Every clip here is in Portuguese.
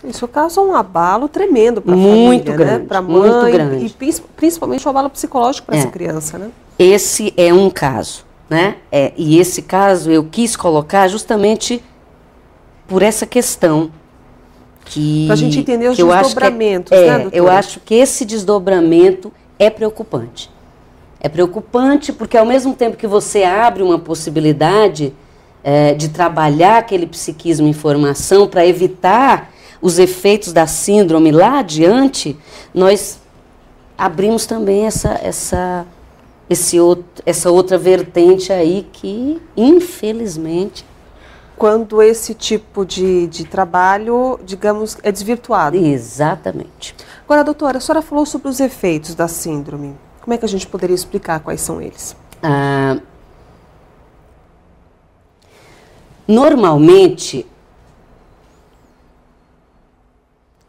Isso causa um abalo tremendo para a muito família, grande, né? Para a muito mãe grande. E principalmente um abalo psicológico para essa criança, né? Esse é um caso, né? E esse caso eu quis colocar justamente por essa questão que para a gente entender os que eu desdobramentos, acho né, doutora? Eu acho que esse desdobramento é preocupante. É preocupante porque ao mesmo tempo que você abre uma possibilidade de trabalhar aquele psiquismo em formação para evitar os efeitos da síndrome lá adiante, nós abrimos também essa outra vertente aí que, infelizmente... Quando esse tipo de trabalho, digamos, é desvirtuado. Exatamente. Agora, doutora, a senhora falou sobre os efeitos da síndrome. Como é que a gente poderia explicar quais são eles? Normalmente,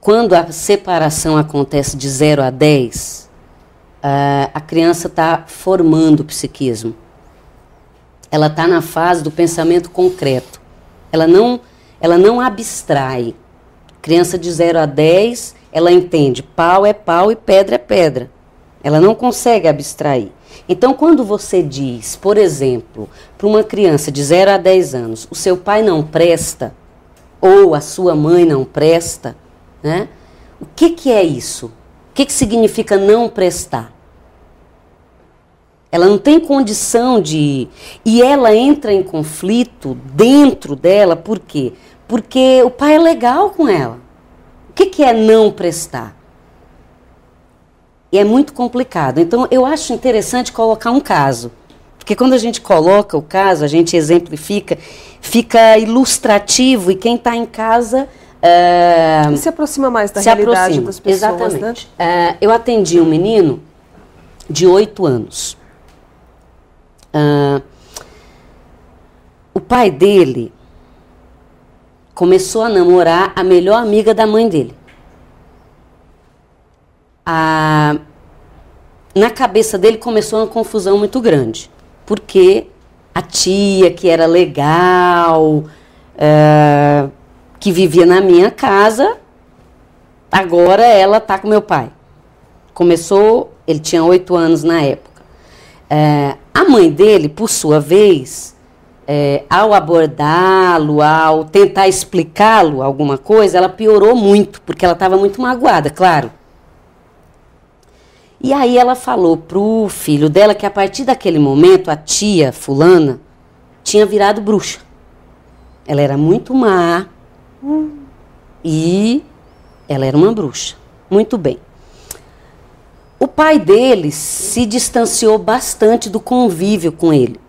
quando a separação acontece de 0 a 10, a criança está formando o psiquismo. Ela está na fase do pensamento concreto. Ela não abstrai. Criança de 0 a 10, ela entende pau é pau e pedra é pedra. Ela não consegue abstrair. Então, quando você diz, por exemplo, para uma criança de 0 a 10 anos, o seu pai não presta, ou a sua mãe não presta, né? O que é isso? O que significa não prestar? Ela não tem condição de ir. E ela entra em conflito dentro dela, por quê? Porque o pai é legal com ela. O que é não prestar? E é muito complicado. Então, eu acho interessante colocar um caso. Porque quando a gente coloca o caso, a gente exemplifica, fica ilustrativo e quem está em casa... E se aproxima mais da realidade das pessoas, exatamente. Né? Eu atendi um menino de 8 anos. O pai dele começou a namorar a melhor amiga da mãe dele. Na cabeça dele começou uma confusão muito grande, porque a tia que era legal, que vivia na minha casa, agora ela está com meu pai. Começou, ele tinha 8 anos na época. A mãe dele, por sua vez, ao abordá-lo, ao tentar explicá-lo alguma coisa, ela piorou muito, porque ela estava muito magoada, claro. E aí ela falou pro filho dela que a partir daquele momento a tia fulana tinha virado bruxa. Ela era muito má e ela era uma bruxa. Muito bem. O pai dele se distanciou bastante do convívio com ele.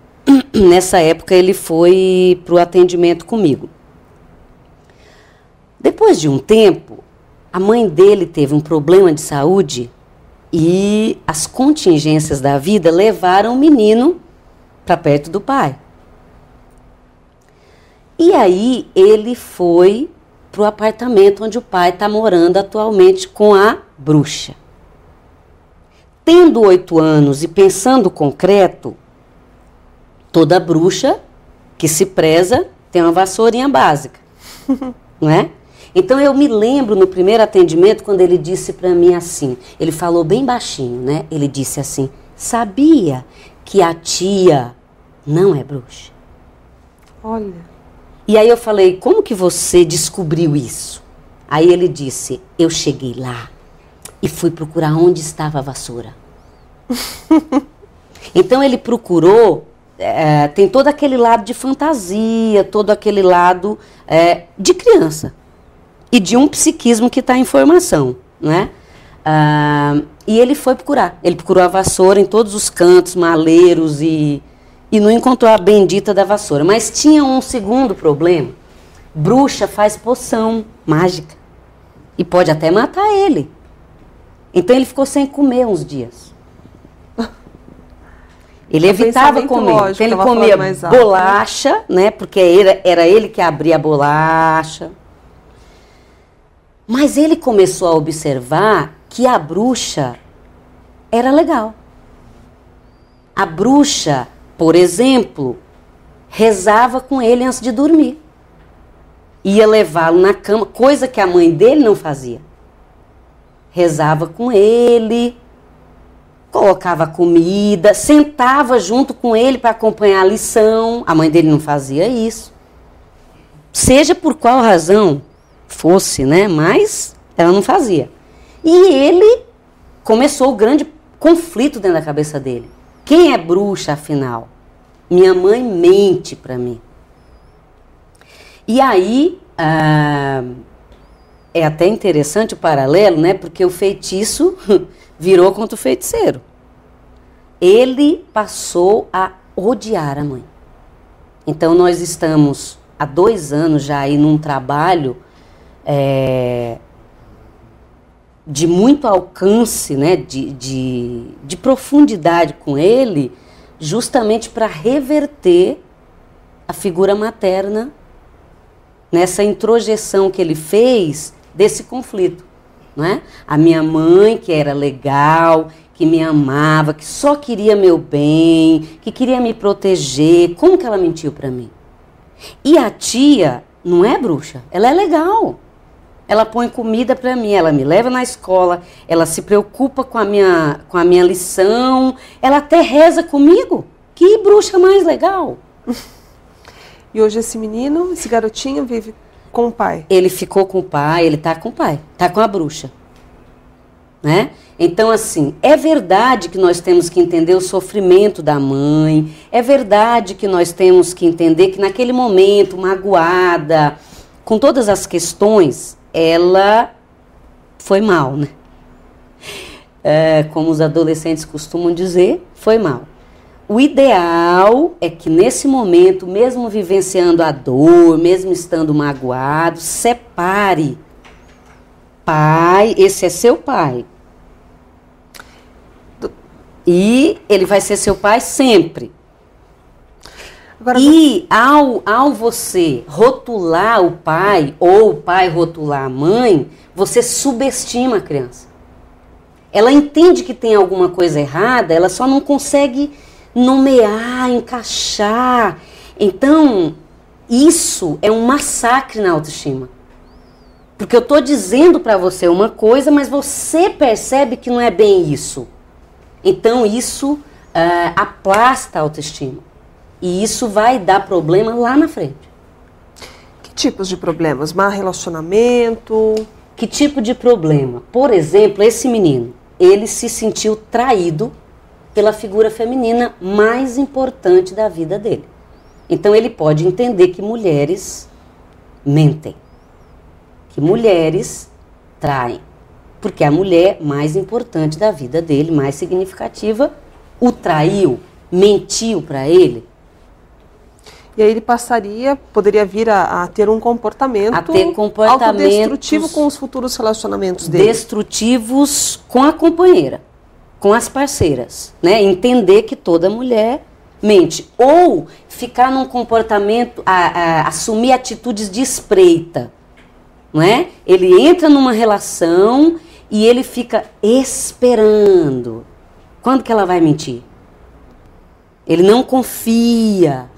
Nessa época ele foi para o atendimento comigo. Depois de um tempo, a mãe dele teve um problema de saúde e as contingências da vida levaram o menino para perto do pai. E aí ele foi para o apartamento onde o pai está morando atualmente com a bruxa. Tendo 8 anos e pensando concreto, toda bruxa que se preza tem uma vassourinha básica, não é? Então eu me lembro no primeiro atendimento quando ele disse para mim assim, ele falou bem baixinho, né? Ele disse assim, sabia que a tia não é bruxa? Olha. E aí eu falei, como que você descobriu isso? Aí ele disse, eu cheguei lá e fui procurar onde estava a vassoura. Então ele procurou, tem todo aquele lado de fantasia, todo aquele lado de criança. E de um psiquismo que está em formação, né? E ele foi procurar. Ele procurou a vassoura em todos os cantos, maleiros, e não encontrou a bendita da vassoura. Mas tinha um segundo problema. Bruxa faz poção mágica. E pode até matar ele. Então ele ficou sem comer uns dias. Ele evitava comer. Então ele comia bolacha, né? Porque era ele que abria a bolacha. Mas ele começou a observar que a bruxa era legal. A bruxa, por exemplo, rezava com ele antes de dormir. ia levá-lo na cama, coisa que a mãe dele não fazia. Rezava com ele, colocava comida, sentava junto com ele para acompanhar a lição. A mãe dele não fazia isso. Seja por qual razão fosse, né? Mas ela não fazia. E ele começou o grande conflito dentro da cabeça dele. Quem é bruxa, afinal? Minha mãe mente para mim. E aí, é até interessante o paralelo, né? Porque o feitiço virou contra o feiticeiro. Ele passou a odiar a mãe. Então, nós estamos há 2 anos já aí num trabalho de muito alcance, né? De profundidade com ele, justamente para reverter a figura materna nessa introjeção que ele fez desse conflito, não é? A minha mãe, que era legal, que me amava, que só queria meu bem, que queria me proteger, como que ela mentiu para mim? E a tia não é bruxa, ela é legal. Ela põe comida para mim, ela me leva na escola, ela se preocupa com a minha lição, ela até reza comigo. Que bruxa mais legal! E hoje esse menino, esse garotinho, vive com o pai? Ele ficou com o pai, ele tá com o pai, tá com a bruxa. Né? Então, assim, é verdade que nós temos que entender o sofrimento da mãe, é verdade que nós temos que entender que naquele momento, magoada, com todas as questões, ela foi mal, né? Como os adolescentes costumam dizer, foi mal. O ideal é que nesse momento, mesmo vivenciando a dor, mesmo estando magoado, separe. Pai, esse é seu pai. E ele vai ser seu pai sempre. Agora, e ao você rotular o pai, ou o pai rotular a mãe, você subestima a criança. Ela entende que tem alguma coisa errada, ela só não consegue nomear, encaixar. Então, isso é um massacre na autoestima. Porque eu estou dizendo para você uma coisa, mas você percebe que não é bem isso. Então, isso aplasta a autoestima. E isso vai dar problema lá na frente. Que tipos de problemas? Má relacionamento? Que tipo de problema? Por exemplo, esse menino, ele se sentiu traído pela figura feminina mais importante da vida dele. Então ele pode entender que mulheres mentem, que mulheres traem, porque a mulher mais importante da vida dele, mais significativa, o traiu, mentiu para ele. E aí ele poderia vir a ter um comportamento autodestrutivo com os futuros relacionamentos dele. Destrutivos com a companheira, com as parceiras, né? Entender que toda mulher mente. Ou ficar num comportamento, assumir atitudes de espreita, não é? Ele entra numa relação e ele fica esperando. Quando que ela vai mentir? Ele não confia.